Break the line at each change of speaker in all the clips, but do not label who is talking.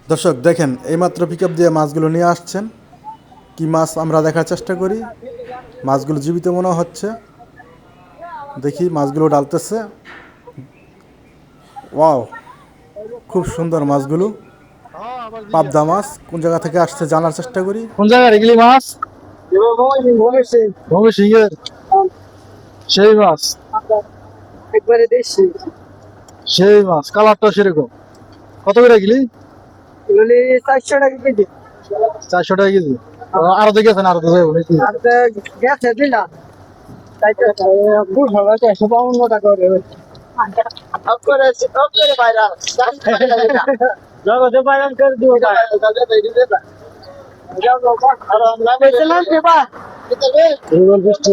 দর্শক দেখেন এইমাত্র পিকআপ দিয়ে মাছগুলো নিয়ে আসছেন। কি মাছ আমরা দেখার চেষ্টা করি। মাছগুলো জীবিত মনে হচ্ছে। দেখি মাছগুলো ডালতেছে। ওয়াও, খুব সুন্দর মাছগুলো। পাবদা মাছ কোন জায়গা থেকে আসছে জানার চেষ্টা করি।
কোন জায়গার এগুলি মাছ? ময়মনসিংহের সেই মাছ,
একবারে দেশি।
সেই মাছ কালারটা সেরকম। কত করে গেলি?
এগুলি 400 টাকা কেজি।
400 টাকা কেজি। আরো তো গেছেন, আরো তো যাবো নাকি?
আর তো গেছে দিলাম। তাই তো 152 টাকা করে হয়েছে। অপ করে বাইরা। জগতে বাইরান করে দিও ভাই। বেচলাম দেবা।
এবার বৃষ্টি।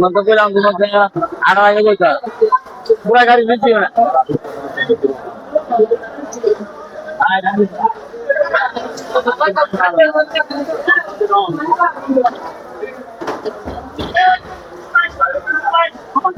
মতো কইলাম তোমাকে আড়া আগে কইতা পুরা গাড়ি দিচ্ছি না আমার